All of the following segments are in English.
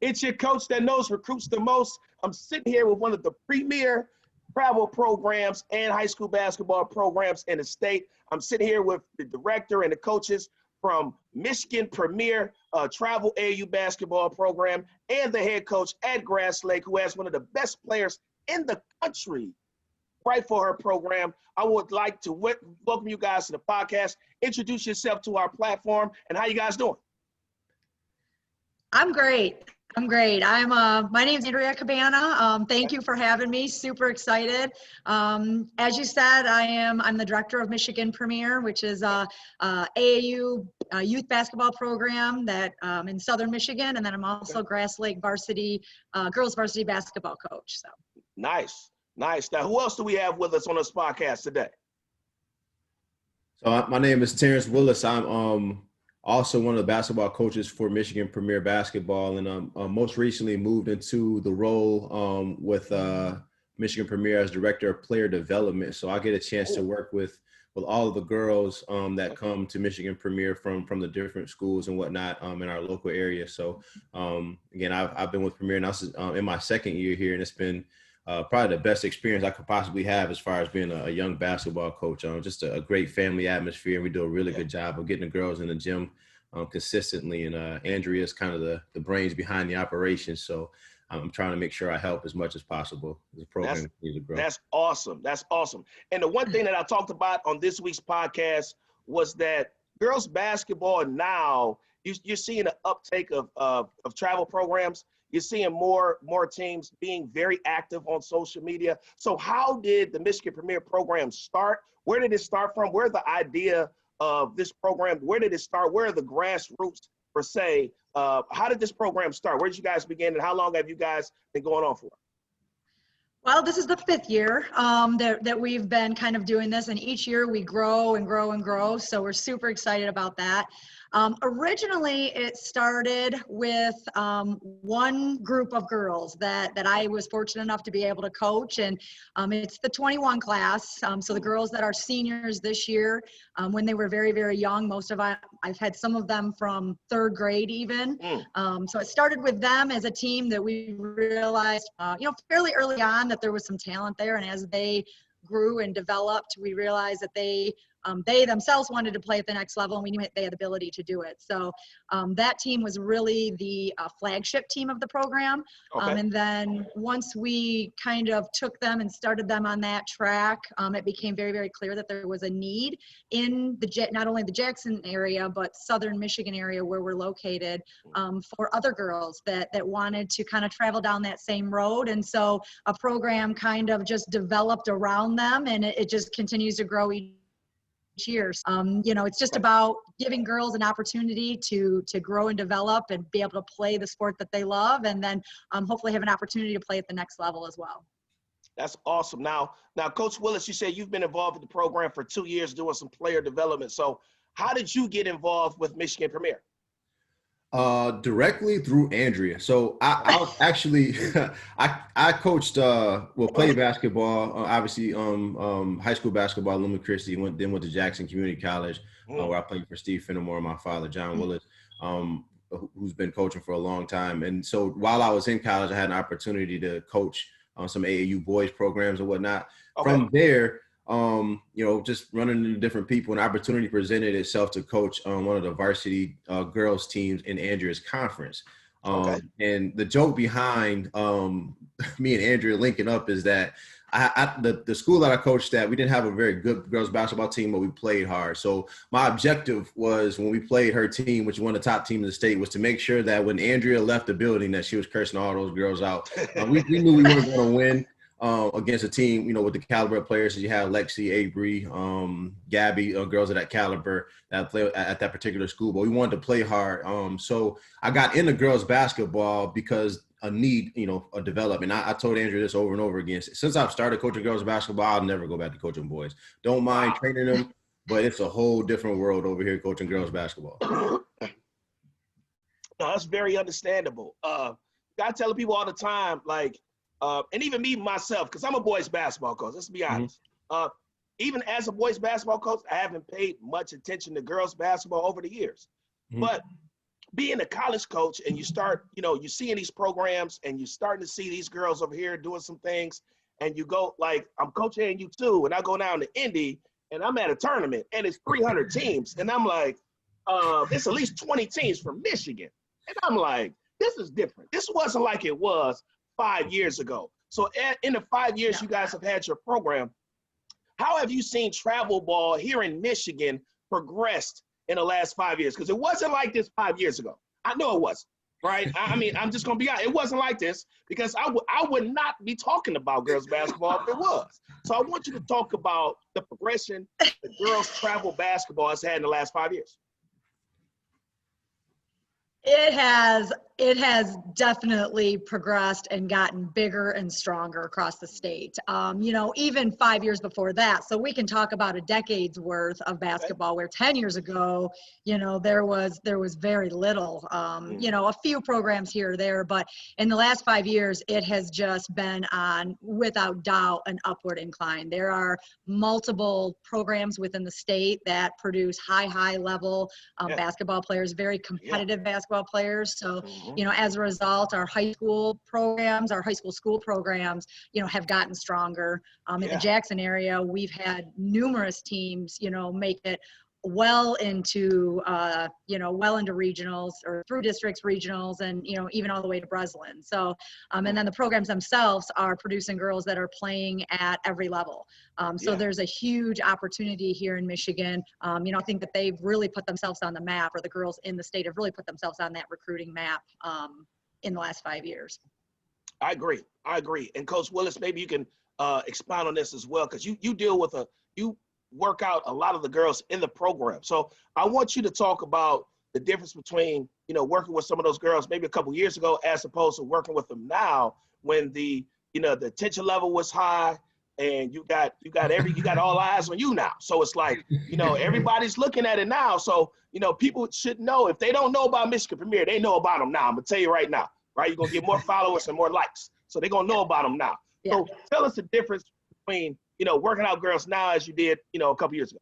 It's your coach that knows recruits the most. I'm sitting here with one of the premier travel programs and high school basketball programs in the state. I'm sitting here with the director and the coaches from Michigan Premier Travel AAU basketball program and the head coach at Grass Lake, who has one of the best players in the country right for her program. I would like to welcome you guys to the podcast. Introduce yourself to our platform, and how you guys doing? I'm great. My name's Andrea Cabana. Thank you for having me. Super excited. As you said, I'm the director of Michigan Premier, which is a AAU youth basketball program that in Southern Michigan, and then I'm also Grass Lake varsity girls varsity basketball coach. So nice. Now, who else do we have with us on this podcast today? So my name is Terrence Willis. I'm also one of the basketball coaches for Michigan Premier Basketball, and most recently moved into the role with Michigan Premier as Director of Player Development. So I get a chance to work with all of the girls that come to Michigan Premier from the different schools and whatnot in our local area. So again, I've been with Premier now in my second year here, and it's been probably the best experience I could possibly have as far as being a young basketball coach. Just a great family atmosphere, and we do a really good job of getting the girls in the gym consistently. And Andrea is kind of the brains behind the operation, so I'm trying to make sure I help as much as possible as the program continues to grow. That's awesome. And the one thing that I talked about on this week's podcast was that girls basketball now, you're seeing an uptake of travel programs. You're seeing more teams being very active on social media. So how did the Michigan Premier program start? Where did it start from? Where the idea of this program, where did it start? Where are the grassroots, per se? How did this program start? Where did you guys begin, and how long have you guys been going on for? well, this is the 5th year that we've been kind of doing this, and each year we grow and grow and grow. So we're super excited about that. Originally, it started with one group of girls that I was fortunate enough to be able to coach, and it's the 21 class. So the girls that are seniors this year, when they were very, very young, I've had some of them from 3rd grade even. So it started with them as a team that we realized, fairly early on that there was some talent there, and as they grew and developed, we realized that they themselves wanted to play at the next level, and we knew they had the ability to do it. So that team was really the flagship team of the program. Okay. And then once we kind of took them and started them on that track, it became very, very clear that there was a need in not only the Jackson area, but Southern Michigan area where we're located, for other girls that wanted to kind of travel down that same road. And so a program kind of just developed around them, and it just continues to grow each year. It's just about giving girls an opportunity to grow and develop and be able to play the sport that they love, and then hopefully have an opportunity to play at the next level as well. That's awesome. Now, Coach Willis, you said you've been involved with the program for 2 years doing some player development. So how did you get involved with Michigan Premier? Directly through Andrea. So I was actually I coached played basketball, obviously high school basketball at Lumen Christi, then went to Jackson Community College, where I played for Steve Fenimore and my father, John Willis, who's been coaching for a long time. And so while I was in college, I had an opportunity to coach on some AAU boys programs and whatnot. Okay. From there, just running into different people, an opportunity presented itself to coach one of the varsity girls teams in Andrea's conference. And the joke behind me and Andrea linking up is that the school that I coached at, we didn't have a very good girls basketball team, but we played hard. So my objective was, when we played her team, which was one of the top teams in the state, was to make sure that when Andrea left the building, that she was cursing all those girls out. We knew we weren't going to win against a team, with the caliber of players. So you have Lexi, Avery, Gabby, girls of that caliber that play at that particular school. But we wanted to play hard. So I got into girls basketball because a need, a development. I told Andrew this over and over again. Since I've started coaching girls basketball, I'll never go back to coaching boys. Don't mind training them, but it's a whole different world over here coaching girls basketball. No, that's very understandable. I tell people all the time, and even me myself, because I'm a boys basketball coach, let's be honest. Even as a boys basketball coach, I haven't paid much attention to girls basketball over the years. But being a college coach and you start, you seeing these programs and you're starting to see these girls over here doing some things, and you go like, I'm coaching you too, and I go down to Indy and I'm at a tournament and it's 300 teams, and I'm like, it's at least 20 teams from Michigan, and I'm like, this is different. This wasn't like it was 5 years ago. So in the 5 years you guys have had your program, how have you seen travel ball here in Michigan progressed in the last 5 years? Because it wasn't like this 5 years ago. I know it wasn't, right? I mean, I'm just going to be honest. It wasn't like this because I would not be talking about girls basketball if it was. So I want you to talk about the progression that girls travel basketball has had in the last 5 years. It has definitely progressed and gotten bigger and stronger across the state. Even 5 years before that. So we can talk about a decade's worth of basketball where 10 years ago, there was very little, a few programs here or there, but in the last 5 years, it has just been on, without doubt, an upward incline. There are multiple programs within the state that produce high level basketball players, very competitive basketball players. So, as a result, our high school programs, our high school school programs, have gotten stronger. In the Jackson area, we've had numerous teams, make it well into regionals or through districts, regionals, and, even all the way to Breslin. So, and then the programs themselves are producing girls that are playing at every level. So there's a huge opportunity here in Michigan. I think that they've really put themselves on the map, or the girls in the state have really put themselves on that recruiting map in the last 5 years. I agree. And Coach Willis, maybe you can expound on this as well, because you deal with you work out a lot of the girls in the program. So I want you to talk about the difference between, working with some of those girls maybe a couple years ago as opposed to working with them now, when the attention level was high and you got all eyes on you now. So it's like, everybody's looking at it now. So, people should know. If they don't know about Michigan Premier, they know about them now. I'm gonna tell you right now, right? You're gonna get more followers and more likes. So they're gonna know about them now. Yeah. So tell us the difference between, working out girls now as you did, a couple years ago.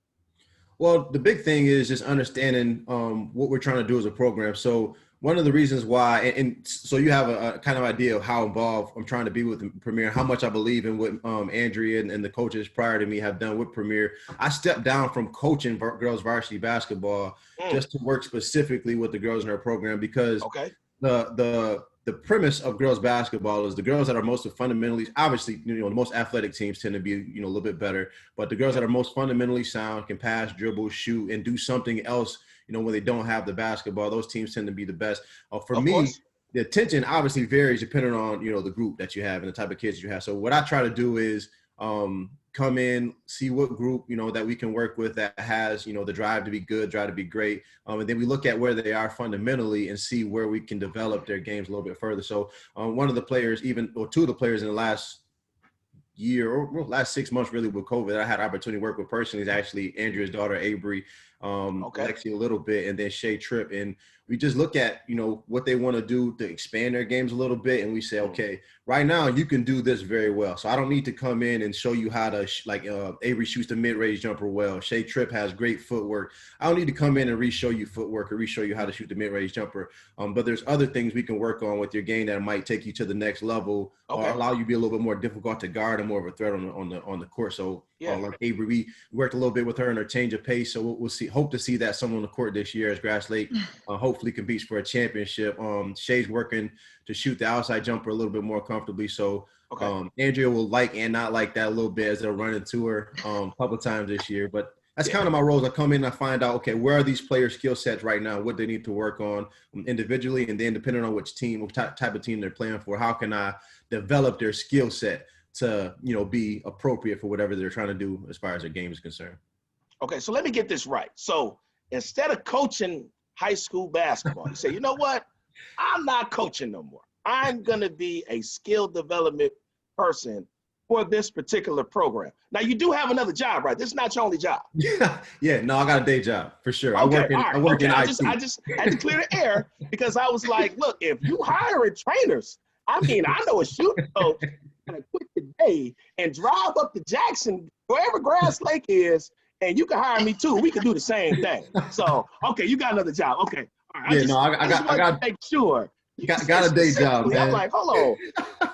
Well, the big thing is just understanding what we're trying to do as a program. So one of the reasons why, and so you have a kind of idea of how involved I'm trying to be with the Premier, how much I believe in what Andrea and the coaches prior to me have done with Premier. I stepped down from coaching girls varsity basketball just to work specifically with the girls in our program, because the premise of girls basketball is the girls that are most fundamentally, obviously, the most athletic teams tend to be, a little bit better, but the girls that are most fundamentally sound, can pass, dribble, shoot, and do something else, when they don't have the basketball, those teams tend to be the best. For me, the attention obviously varies depending on, the group that you have and the type of kids you have. So what I try to do is come in, see what group, that we can work with that has, the drive to be good, drive to be great. And then we look at where they are fundamentally and see where we can develop their games a little bit further. So one of the players, two of the players in the last year or last 6 months really with COVID that I had opportunity to work with personally is actually Andrea's daughter, Avery, Lexi a little bit, and then Shay Tripp. And we just look at, what they want to do to expand their games a little bit. And we say, okay, right now you can do this very well. So I don't need to come in and show you how to, Avery shoots the mid-range jumper well. Shay Tripp has great footwork. I don't need to come in and re-show you footwork or re-show you how to shoot the mid-range jumper. But there's other things we can work on with your game that might take you to the next level or allow you to be a little bit more difficult to guard and more of a threat on the court. So like Avery, we worked a little bit with her in her change of pace. So we'll hope to see that someone on the court this year as Grass Lake hopefully competes for a championship. Shay's working to shoot the outside jumper a little bit more comfortably. So Andrea will like and not like that a little bit as they'll run into her a couple times this year. But that's kind of my roles. I come in and I find out, okay, where are these players' skill sets right now, what they need to work on individually, and then depending on which team, what type of team they're playing for, how can I develop their skill set to, be appropriate for whatever they're trying to do as far as their game is concerned. Okay, so let me get this right. So instead of coaching high school basketball, you say, you know what? I'm not coaching no more. I'm going to be a skill development person for this particular program. Now, you do have another job, right? This is not your only job. Yeah, no, I got a day job for sure. Okay, I work in IT. I just had to clear the air because I was like, look, if you hiring trainers, I know a shooting coach going to quit today and drive up to Jackson, wherever Grass Lake is, and you can hire me too. We can do the same thing. So, okay, you got another job. Okay. Right, Yeah, no, I got to make sure. got a day job, man. I'm like, hold on,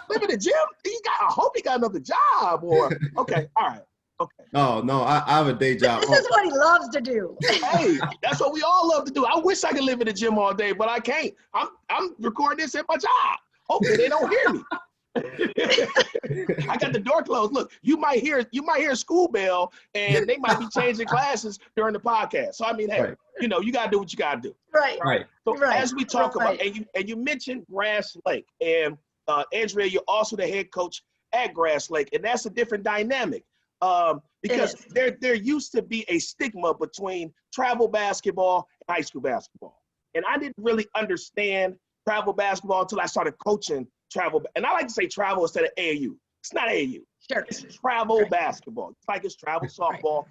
live in the gym. I hope he got another job. Or okay, all right, okay. No, I have a day job. This is what he loves to do. Hey, that's what we all love to do. I wish I could live in the gym all day, but I can't. I'm recording this at my job. Hopefully they don't hear me. I got the door closed. Look, you might hear a school bell, and they might be changing classes during the podcast. So I mean, hey, Right. you gotta do what you gotta do. Right. So Right. as we talk about, and you mentioned Grass Lake, and Andrea, you're also the head coach at Grass Lake, and that's a different dynamic. Because there used to be a stigma between travel basketball and high school basketball. And I didn't really understand travel basketball until I started coaching travel. And I like to say travel instead of AAU. It's not AAU. Sure. It's travel basketball. It's like it's travel softball.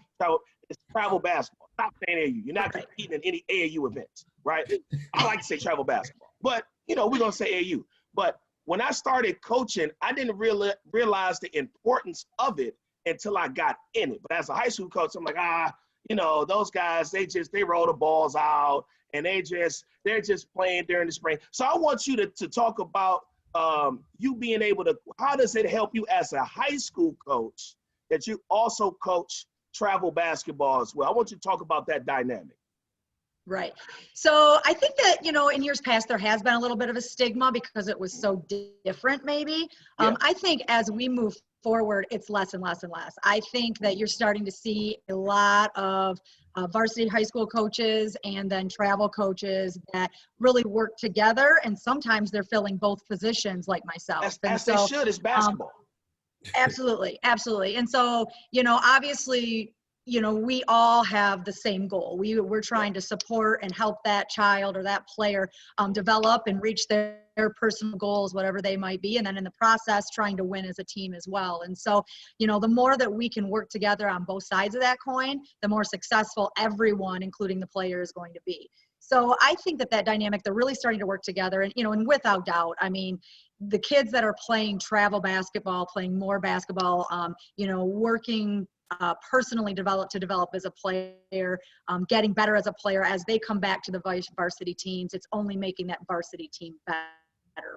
It's travel basketball. Stop saying AAU. You're not competing in any AAU events, right? I like to say travel basketball. But, we're going to say AAU. But when I started coaching, I didn't realize the importance of it until I got in it. But as a high school coach, I'm like, those guys, they roll the balls out and they're just playing during the spring. So I want you to talk about you being able to, how does it help you as a high school coach that you also coach travel basketball as well? I want you to talk about that dynamic. Right. So I think that, in years past, there has been a little bit of a stigma because it was so different maybe. I think as we move forward, it's less and less and less. I think that you're starting to see a lot of varsity high school coaches and then travel coaches that really work together. And sometimes they're filling both positions like myself. As they should, it's basketball. Absolutely. Absolutely. And so, obviously, we all have the same goal. We're trying to support and help that child or that player develop and reach their personal goals, whatever they might be. And then in the process, trying to win as a team as well. And so, the more that we can work together on both sides of that coin, the more successful everyone, including the player, is going to be. So I think that dynamic, they're really starting to work together. And, and without doubt, I mean, the kids that are playing travel basketball, playing more basketball, working personally develop as a player, getting better as a player as they come back to the varsity teams. It's only making that varsity team better.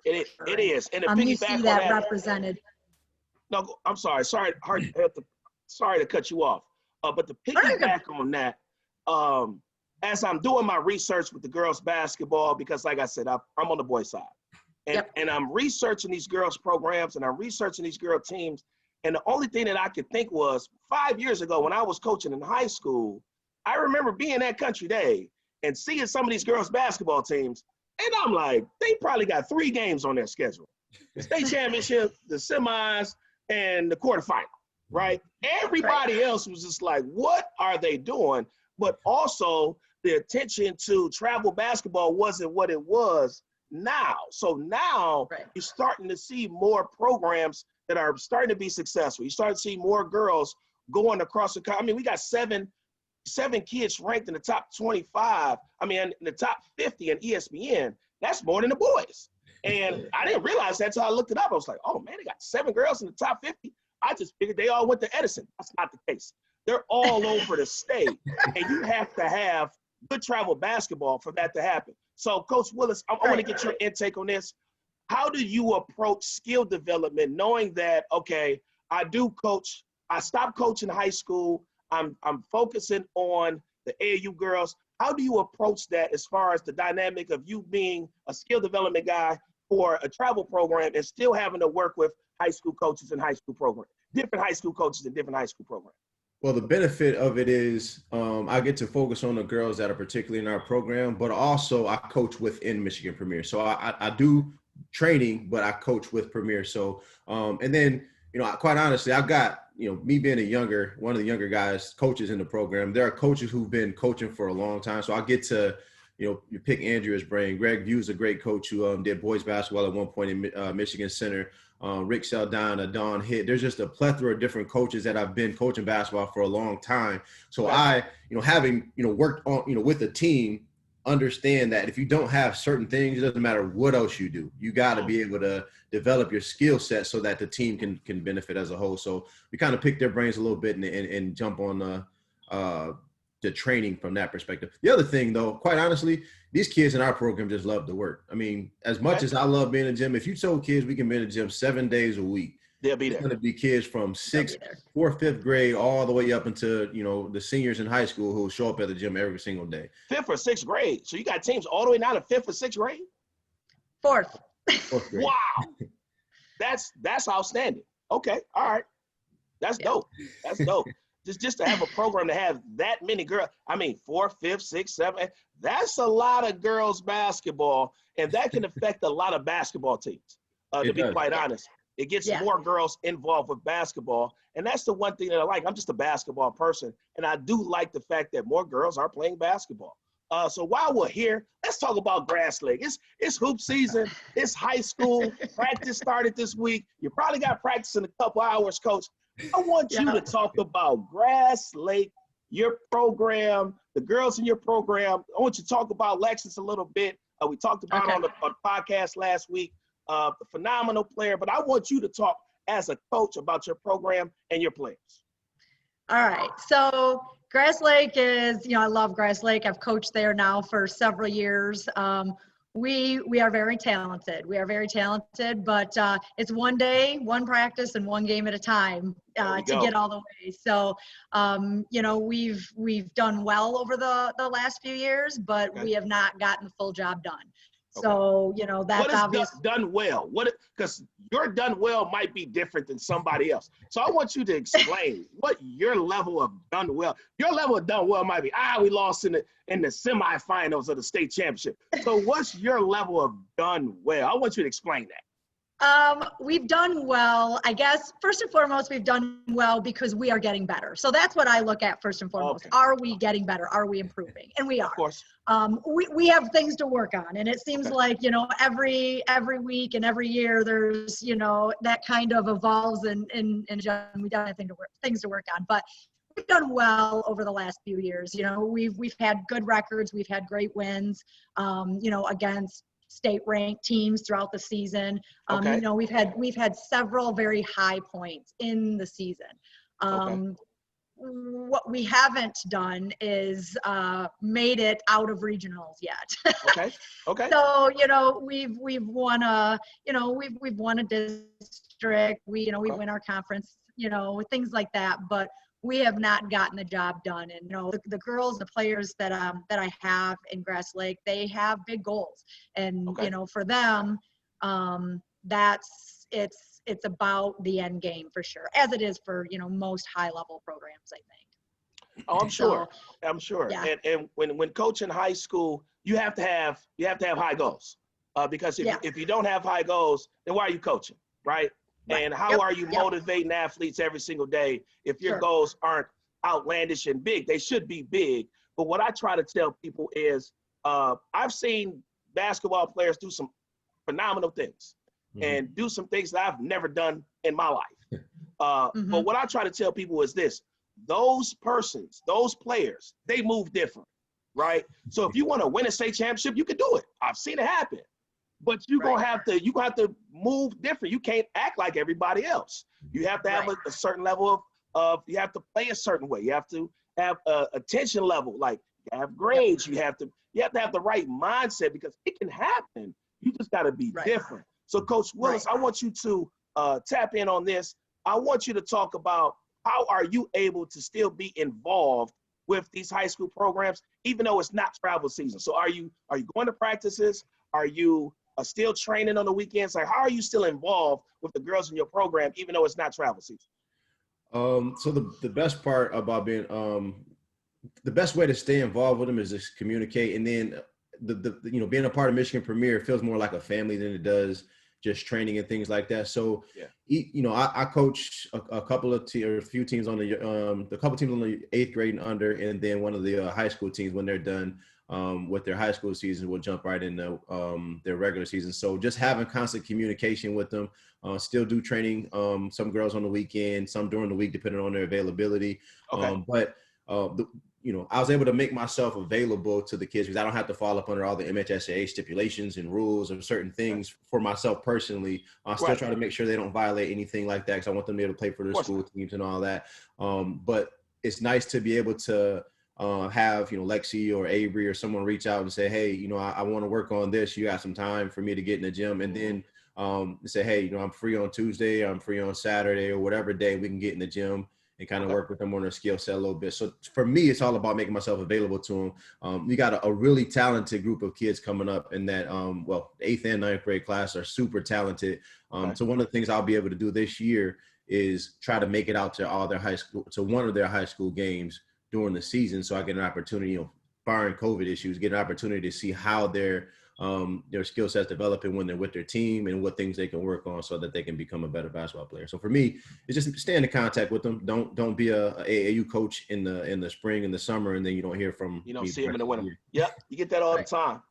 It is. And you see that represented. No, I'm sorry. Sorry to cut you off. But to piggyback on that, as I'm doing my research with the girls basketball, because like I said, I'm on the boys side. And I'm researching these girls programs and I'm researching these girl teams. And the only thing that I could think was 5 years ago when I was coaching in high school, I remember being at Country Day and seeing some of these girls basketball teams. And I'm like, they probably got 3 games on their schedule. The state championship, the semis, and the quarterfinal, right? Everybody else was just like, what are they doing? But also the attention to travel basketball wasn't what it was now. So now you're starting to see more programs that are starting to be successful. You start to see more girls going across the country. I mean, we got seven kids ranked in the top 25. I mean, in the top 50 in ESPN. That's more than the boys. And I didn't realize that until I looked it up. I was like, oh man, they got 7 girls in the top 50. I just figured they all went to Edison. That's not the case. They're all over the state. And you have to have good travel basketball for that to happen. So Coach Willis, I want to get your intake on this. How do you approach skill development knowing that, okay, I stopped coaching high school. I'm focusing on the AAU girls. How do you approach that as far as the dynamic of you being a skill development guy for a travel program and still having to work with high school coaches and high school programs, different high school coaches and different high school programs? Well, the benefit of it is I get to focus on the girls that are particularly in our program, but also I coach within Michigan Premier. So I do training, but I coach with Premier. So, and then, quite honestly, I've got, me being one of the younger guys, coaches in the program, there are coaches who've been coaching for a long time. So I get to, you pick Andrea's brain. Greg View's a great coach who did boys basketball at one point in Michigan Center. Rick Saldana, Don Hitt. There's just a plethora of different coaches that I've been coaching basketball for a long time. So I, having, worked on, with the team, understand that if you don't have certain things, it doesn't matter what else you do. You got to be able to develop your skill set so that the team can benefit as a whole. So we kind of pick their brains a little bit and jump on the training from that perspective. The other thing, though, quite honestly, these kids in our program just love to work. I mean, as much as I love being in the gym, if you told kids we can be in the gym 7 days a week, they'll be it's there. going to be kids from 4th, 5th grade all the way up into, the seniors in high school who show up at the gym every single day. 5th or 6th grade. So you got teams all the way down to 5th or 6th grade? 4th. 4th grade. Wow. That's outstanding. Okay. All right. That's dope. That's dope. Just to have a program to have that many girls. I mean, 4th, 5th, 6th, 7th. That's a lot of girls basketball, and that can affect a lot of basketball teams. To be quite honest, it gets more girls involved with basketball, and that's the one thing that I like. I'm just a basketball person, and I do like the fact that more girls are playing basketball. So while we're here, let's talk about Grass Lake. It's hoop season. It's high school. Practice started this week. You probably got practice in a couple hours, Coach. I want you to talk about Grass Lake, your program, the girls in your program. I want you to talk about Lexus a little bit. We talked about on the podcast last week, the phenomenal player. But I want you to talk as a coach about your program and your players. All right. So Grass Lake is, I love Grass Lake. I've coached there now for several years. We are very talented. We are very talented, but it's one day, one practice, and one game at a time to get all the way. So, we've done well over the last few years, but we have not gotten the full job done. So, that's obvious. Done well? Because your done well might be different than somebody else. So I want you to explain what your level of done well. Your level of done well might be, we lost in the semifinals of the state championship. So what's your level of done well? I want you to explain that. We've done well. I guess first and foremost, we've done well because we are getting better. So that's what I look at first and foremost. Okay. Are we getting better? Are we improving? And we are. Of course. We have things to work on, and it seems like every week and every year there's that kind of evolves and we don't have things to work on, but we've done well over the last few years. We've had good records. We've had great wins. Against state-ranked teams throughout the season. We've had several very high points in the season. What we haven't done is made it out of regionals yet. Okay. So we've won a we've won a district. We win our conference. Things like that, but we have not gotten the job done. And the girls, the players that I have in Grass Lake, they have big goals, and for them, it's about the end game for sure, as it is for most high level programs, I think. Oh, I'm sure. I'm sure. Yeah. And when coaching high school, you have to have high goals, because if you don't have high goals, then why are you coaching, right? And how are you motivating athletes every single day if your goals aren't outlandish and big? They should be big. But what I try to tell people is I've seen basketball players do some phenomenal things and do some things that I've never done in my life. But what I try to tell people is this: those players, they move different, right? So if you want to win a state championship, you can do it. I've seen it happen. But you're gonna have to move different. You can't act like everybody else. You have to have a certain level of you have to play a certain way. You have to have a attention level, like you have grades. You have to have the right mindset, because it can happen. You just got to be different. So Coach Willis, I want you to tap in on this. I want you to talk about how are you able to still be involved with these high school programs, even though it's not travel season. So are you going to practices? Are you still training on the weekends? Like, how are you still involved with the girls in your program, even though it's not travel season? So the best part about being the best way to stay involved with them is just communicate, and then the being a part of Michigan Premier feels more like a family than it does just training and things like that. So I coach a couple of a few teams on the couple teams on the 8th grade and under, and then one of the high school teams, when they're done with their high school season, will jump right into their regular season. So just having constant communication with them. Still do training, some girls on the weekend, some during the week, depending on their availability. But I was able to make myself available to the kids because I don't have to fall up under all the MHSAA stipulations and rules and certain things for myself personally. I still try to make sure they don't violate anything like that, because I want them to be able to play for their school teams and all that. But it's nice to be able to have, Lexi or Avery or someone reach out and say, hey, I want to work on this. You got some time for me to get in the gym. And then say, hey, I'm free on Tuesday, I'm free on Saturday, or whatever day we can get in the gym and kind of work with them on their skill set a little bit. So for me, it's all about making myself available to them. We got a really talented group of kids coming up in that, the 8th and 9th grade class are super talented. So one of the things I'll be able to do this year is try to make it out to one of their high school games during the season. So I get an opportunity, barring COVID issues, get an opportunity to see how their skill sets developing when they're with their team and what things they can work on so that they can become a better basketball player. So for me, it's just stay in contact with them. Don't be a AAU coach in the spring and the summer, and then you don't hear from. You don't see them in the winter. Yep, you get that all the time.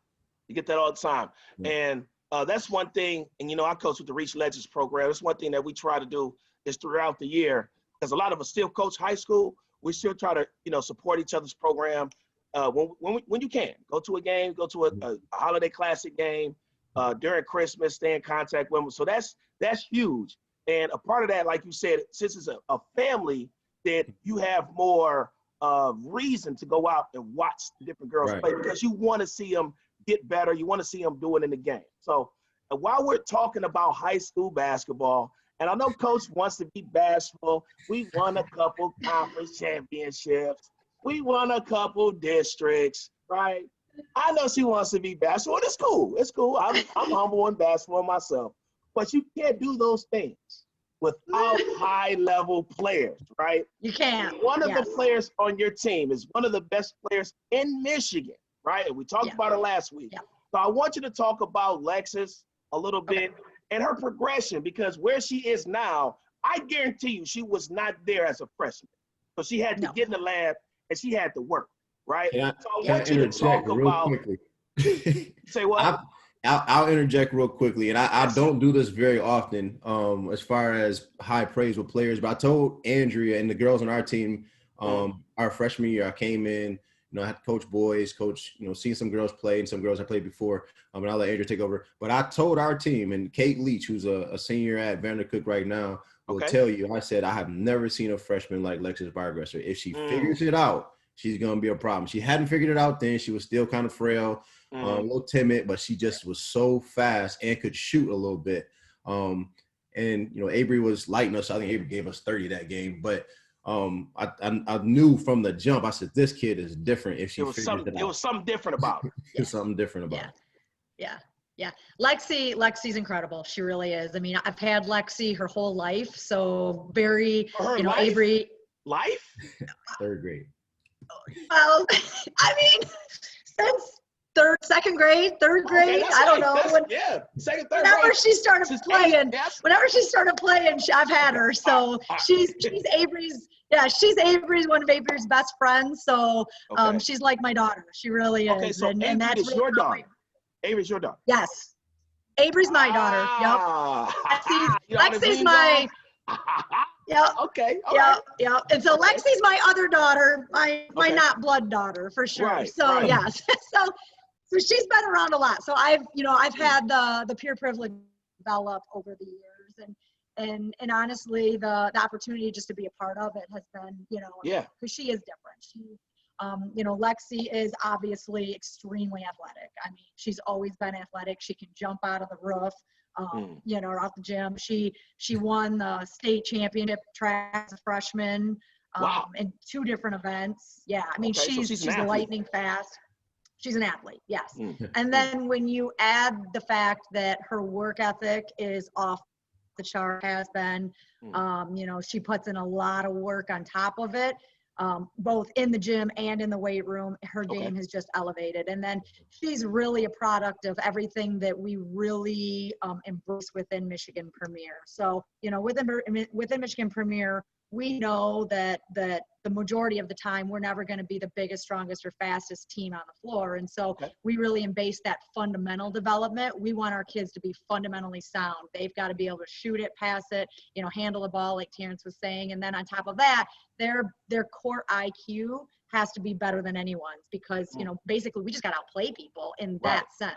You get that all the time. And that's one thing. And I coach with the Reach Legends program. That's one thing that we try to do is throughout the year, because a lot of us still coach high school. We still try to support each other's program. When you can, go to a game, go to a holiday classic game, during Christmas, stay in contact with them. So that's huge. And a part of that, like you said, since it's a family, that you have more reason to go out and watch the different girls play, because you want to see them get better. You want to see them do it in the game. So while we're talking about high school basketball, and I know Coach wants to be bashful, we won a couple conference championships. We won a couple districts, right? I know she wants to be bashful. It's cool. It's cool. I'm humble and bashful myself. But you can't do those things without high-level players, right? You can't. One of the players on your team is one of the best players in Michigan, right? And we talked about it last week. Yeah. So I want you to talk about Lexus a little bit and her progression, because where she is now, I guarantee you she was not there as a freshman. So she had to get in the lab and she had to work, right? So I want you to talk about. Quickly. Say what? I'll interject real quickly, and I don't do this very often as far as high praise with players, but I told Andrea and the girls on our team our freshman year, I came in, I had to coach boys, seeing some girls play and some girls I played before, and I'll let Andrea take over. But I told our team, and Kate Leach, who's a senior at Vandercook right now, will tell you, I said, I have never seen a freshman like Lexus Bargresser. If she figures it out, she's going to be a problem. She hadn't figured it out then. She was still kind of frail, a little timid, but she just was so fast and could shoot a little bit. And, Avery was lighting us. I think Avery gave us 30 that game. But I knew from the jump, I said, this kid is different if she figures it out. It was something different about her. There's something different about her. Yeah. Lexi's incredible. She really is. I mean, I've had Lexi her whole life. So very, life? Avery. Life? 3rd grade. Well, I mean, since second grade, third grade, I don't know. Second, third whenever grade. She started playing, I've had her. So she's Avery's. Yeah, she's one of Avery's best friends. So she's like my daughter. She really is. Okay, so and that's really your daughter. Avery's your daughter. Yes, Avery's my daughter. Yep. Lexi's my. Yeah. Okay. Yeah. And so Lexi's my other daughter, my not blood daughter for sure. Right, so yes. So she's been around a lot. So I've had the peer privilege develop over the years, and honestly the opportunity just to be a part of it has been, because she is different. She Lexi is obviously extremely athletic. I mean, she's always been athletic. She can jump out of the roof. Or out the gym. She won the state championship track as a freshman in 2 different events. Yeah, I mean, she's lightning fast. She's an athlete, yes. And then when you add the fact that her work ethic is off the chart, has been, she puts in a lot of work on top of it. Both in the gym and in the weight room, her game has just elevated. And then she's really a product of everything that we really embrace within Michigan Premier. So, within Michigan Premier, we know that the majority of the time we're never going to be the biggest, strongest, or fastest team on the floor. And so we really embrace that fundamental development. We want our kids to be fundamentally sound. They've got to be able to shoot it, pass it, handle the ball, like Terrence was saying. And then on top of that, their core IQ has to be better than anyone's, because, basically we just got to outplay people in that sense.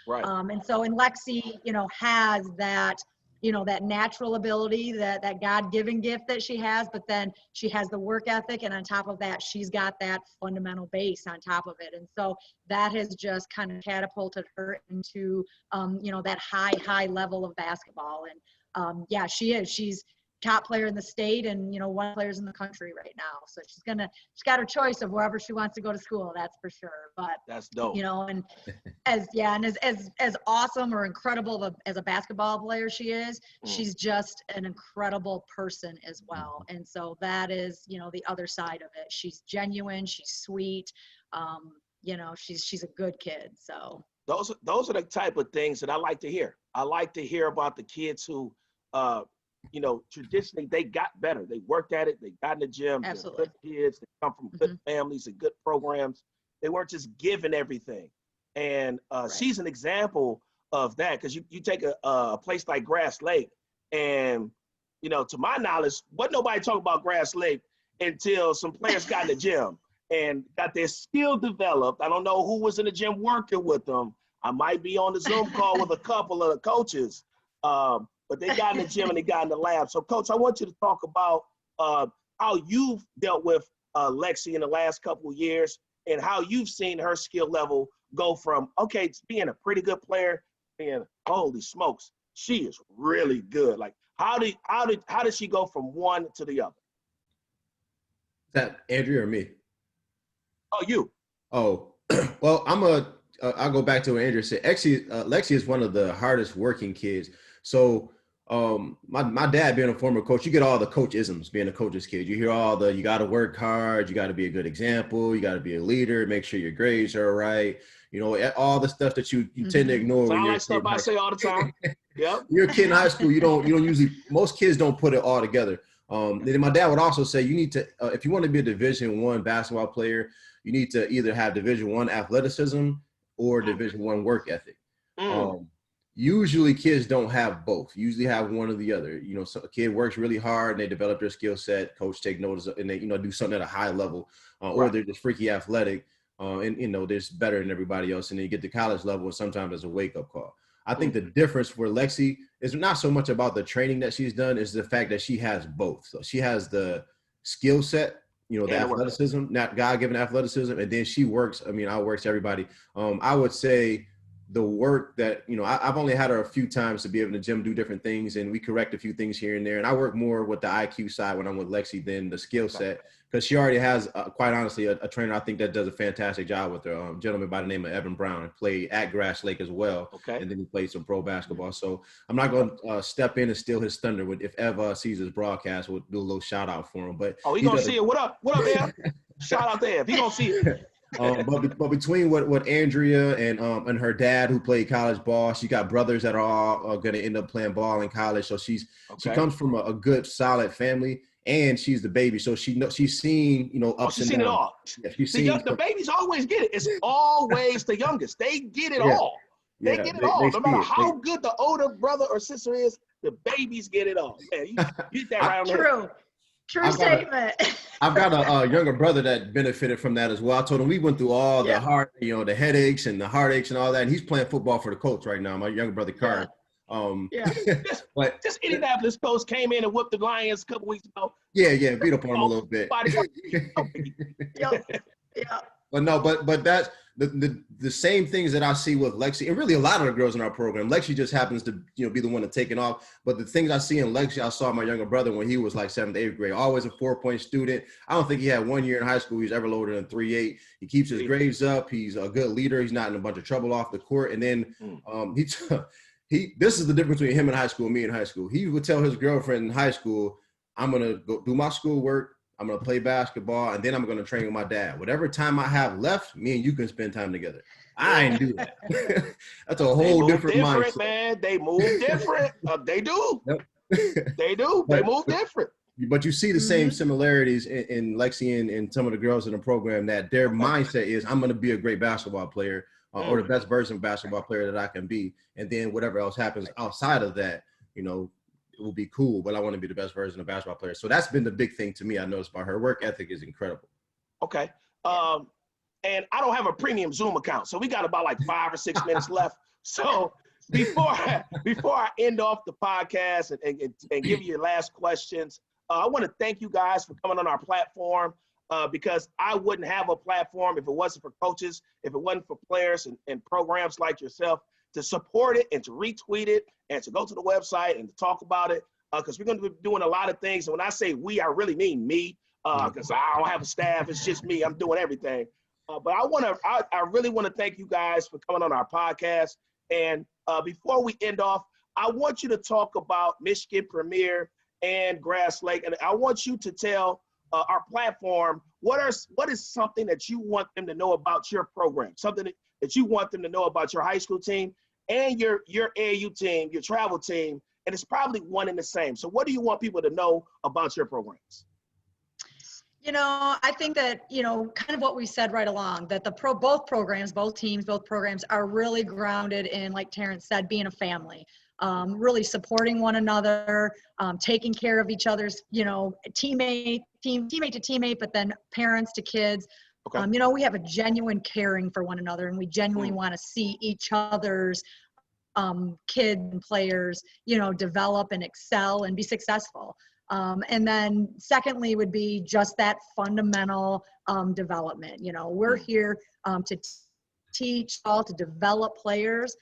Right. And so, and Lexi, has that you know, that natural ability, that God-given gift that she has, but then she has the work ethic, and on top of that, she's got that fundamental base on top of it. And so that has just kind of catapulted her into, you know, that high level of basketball. And yeah, she's top player in the state, and, you know, one of the players in the country right now. So she's got her choice of wherever she wants to go to school, that's for sure. But that's dope. You know, and as awesome or incredible as a basketball player she is, she's just an incredible person as well. And so that is, you know, the other side of it. She's genuine, she's sweet, you know, she's a good kid. So those are the type of things that I like to hear. I like to hear about the kids who you know, traditionally they got better. They worked at it. They got in the gym. Absolutely. They're good kids. They come from good families and good programs. They weren't just given everything. And Right. She's an example of that, because you take a place like Grass Lake, and, you know, to my knowledge, wasn't nobody talking about Grass Lake until some players got in the gym and got their skill developed. I don't know who was in the gym working with them. I might be on the Zoom call with a couple of the coaches. But they got in the gym and they got in the lab. So, Coach, I want you to talk about how you've dealt with Lexi in the last couple of years, and how you've seen her skill level go from, okay, being a pretty good player, and holy smokes, she is really good. Like, how did she go from one to the other? Is that Andrea or me? Oh, you. Oh, well, I'll go back to what Andrea said. Lexi is one of the hardest working kids. So my dad being a former coach, you get all the coach-isms being a coach's kid. You hear all you got to work hard, you got to be a good example, you got to be a leader, make sure your grades are right. You know, all the stuff that you tend to ignore. Sound like stuff I say all the time. Yeah. You're a kid in high school. You don't usually, most kids don't put it all together. Then my dad would also say, you need to, if you want to be a Division I basketball player, you need to either have Division I athleticism or Division I work ethic. Usually kids don't have both. Usually have one or the other. You know, so a kid works really hard and they develop their skill set. Coach take notice of, and they, you know, do something at a high level, or they're just freaky athletic, and, you know, they're just better than everybody else. And then you get to college level, and sometimes it's a wake up call. I think the difference for Lexi is not so much about the training that she's done, is the fact that she has both. So she has the skill set, you know, the athleticism, not God-given athleticism, and then she works. I mean, outworks everybody. I would say the work that, you know, I've only had her a few times to be able to gym, do different things, and we correct a few things here and there. And I work more with the IQ side when I'm with Lexi than the skill set, because she already has, quite honestly, a trainer I think that does a fantastic job with her. A gentleman by the name of Evan Brown, and played at Grass Lake as well. Okay. And then he played some pro basketball. So I'm not going to step in and steal his thunder. If Ev sees his broadcast, we'll do a little shout out for him. But he gonna see it. What up, Ev? Shout out to Ev. He gonna see it. But between what Andrea and her dad, who played college ball, she got brothers that are all going to end up playing ball in college. So she comes from a good, solid family, and she's the baby. So she's seen, you know, ups and downs. She's seen it all. Yeah, the babies always get it. It's always the youngest. They get it all. They get it all. No matter how good the older brother or sister is, the babies get it all. Man, you get that right on there. True statement. I've got a younger brother that benefited from that as well. I told him we went through all the hard, you know, the headaches and the heartaches and all that. And he's playing football for the Colts right now. My younger brother, Carr. But this Indianapolis coach came in and whooped the Lions a couple weeks ago. Yeah, beat up on him a little bit. But no, but that's the same things that I see with Lexi, and really a lot of the girls in our program. Lexi just happens to, you know, be the one to take it off. But the things I see in Lexi, I saw my younger brother when he was like 7th, 8th grade. Always a 4-point student. I don't think he had 1 year in high school he's ever lower than 3.8. He keeps his grades up. He's a good leader. He's not in a bunch of trouble off the court. And then this is the difference between him in high school and me in high school. He would tell his girlfriend in high school, I'm gonna go do my schoolwork, I'm going to play basketball, and then I'm going to train with my dad. Whatever time I have left, me and you can spend time together. I ain't do that. That's a whole different mindset. Man. They move different. They do. Yep. They do. They move different. But you see the same similarities in Lexi and some of the girls in the program, that their mindset is, I'm going to be a great basketball player, or the best version of basketball player that I can be. And then whatever else happens outside of that, you know, it will be cool, but I want to be the best version of basketball player. So that's been the big thing to me. I noticed about her work ethic is incredible. Okay. And I don't have a premium Zoom account, so we got about like 5 or 6 minutes left. So before I end off the podcast and give you your last questions, I want to thank you guys for coming on our platform because I wouldn't have a platform if it wasn't for coaches, if it wasn't for players and programs like yourself to support it and to retweet it and to go to the website and to talk about it because we're going to be doing a lot of things. And when I say we, I really mean me because I don't have a staff. It's just me. I'm doing everything. But I really want to thank you guys for coming on our podcast. And before we end off, I want you to talk about Michigan Premier and Grass Lake. And I want you to tell our platform what is something that you want them to know about your program, something that you want them to know about your high school team and your AAU team, your travel team, and it's probably one and the same. So what do you want people to know about your programs? You know, I think that, you know, kind of what we said right along, that both programs, both teams, both programs are really grounded in, like Terrence said, being a family, really supporting one another, taking care of each other's, you know, teammate to teammate, but then parents to kids. Okay. You know, we have a genuine caring for one another, and we genuinely want to see each other's kids and players, you know, develop and excel and be successful. And then secondly would be just that fundamental development. You know, we're here to teach all, to develop players,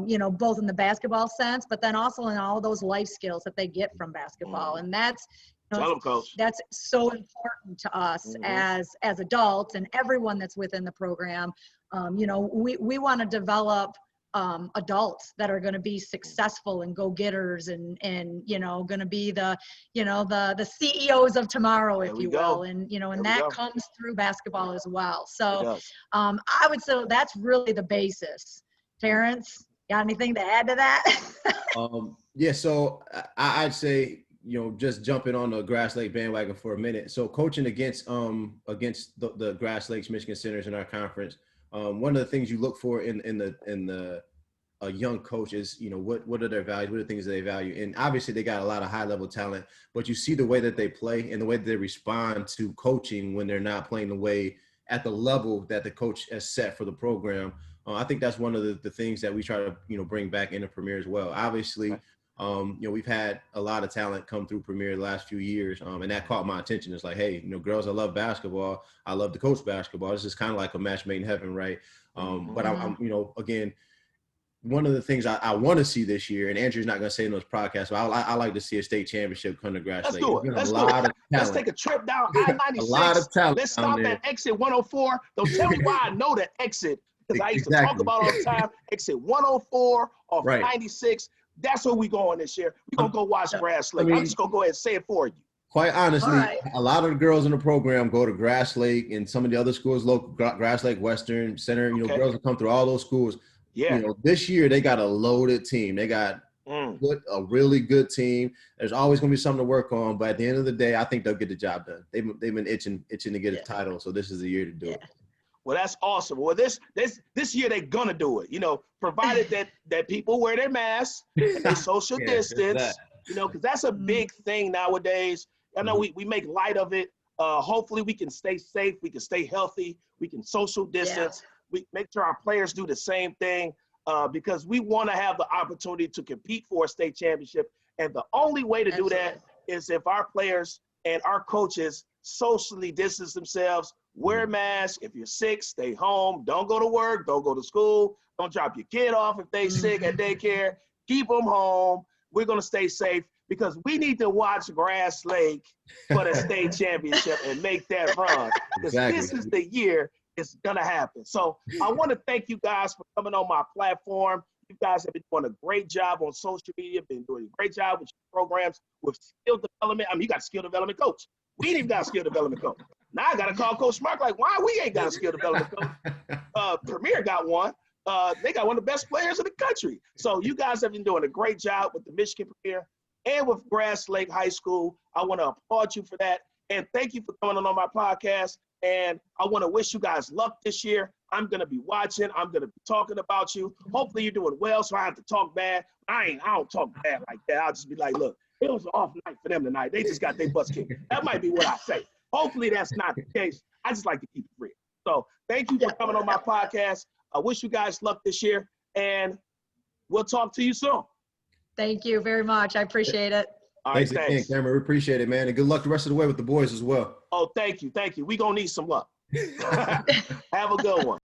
you know, both in the basketball sense, but then also in all those life skills that they get from basketball. And that's, you know, that's so important to us as adults and everyone that's within the program. You know, we want to develop adults that are going to be successful and go-getters and you know, going to be the, you know, the CEOs of tomorrow, if you will. And, you know, and that comes through basketball as well. So I would say that's really the basis. Terrence, got anything to add to that? Yeah, so I'd say, you know, just jumping on the Grass Lake bandwagon for a minute. So coaching against the Grass Lakes Michigan Centers in our conference, one of the things you look for in a young coach is, you know, what are their values, what are the things that they value, and obviously they got a lot of high level talent, but you see the way that they play and the way that they respond to coaching when they're not playing the way at the level that the coach has set for the program. I think that's one of the things that we try to, you know, bring back into Premier as well. Obviously, you know, we've had a lot of talent come through Premier the last few years, and that caught my attention. It's like, hey, you know, girls, I love basketball. I love to coach basketball. This is kind of like a match made in heaven, right? But I'm, you know, again, one of the things I want to see this year, and Andrew's not going to say in those podcasts, but I like to see a state championship come to Grass Lake. Let's take a trip down I-96. A lot of talent. Let's stop at exit 104. Don't tell me why I know that exit, because I used to talk about it all the time. Exit 104 off 96. That's where we going this year. We're going to go watch Grass Lake. I'm just going to go ahead and say it for you. Quite honestly, a lot of the girls in the program go to Grass Lake and some of the other schools, local Grass Lake, Western, Center. You know, girls will come through all those schools. Yeah. You know, this year they got a loaded team. They got a really good team. There's always going to be something to work on, but at the end of the day, I think they'll get the job done. They've been itching to get a title, so this is the year to do it. Well, that's awesome. Well, this year they're gonna do it. You know, provided that people wear their masks and they social distance. You know, because that's a big thing nowadays. I know we make light of it. Hopefully, we can stay safe. We can stay healthy. We can social distance. We make sure our players do the same thing because we want to have the opportunity to compete for a state championship. And the only way to do that is if our players and our coaches socially distance themselves, wear masks. If you're sick, stay home. Don't go to work. Don't go to school. Don't drop your kid off if they're sick at daycare. Keep them home. We're going to stay safe because we need to watch Grass Lake for the state championship and make that run. Because this is the year it's going to happen. So I want to thank you guys for coming on my platform. You guys have been doing a great job on social media, been doing a great job with your programs, with skill development. I mean, you got a skill development coach. We ain't even got a skill development coach. Now I got to call Coach Mark like, why we ain't got a skill development coach? Premier got one. They got one of the best players in the country. So you guys have been doing a great job with the Michigan Premier and with Grass Lake High School. I want to applaud you for that. And thank you for coming on my podcast. And I want to wish you guys luck this year. I'm going to be watching. I'm going to be talking about you. Hopefully you're doing well, so I have to talk bad. I don't talk bad like that. I'll just be like, look, it was an off night for them tonight. They just got their butts kicked. That might be what I say. Hopefully that's not the case. I just like to keep it real. So thank you for coming on my podcast. I wish you guys luck this year. And we'll talk to you soon. Thank you very much. I appreciate it. All right, Thanks again, Cameron. We appreciate it, man. And good luck the rest of the way with the boys as well. Oh, thank you. Thank you. We're going to need some luck. Have a good one.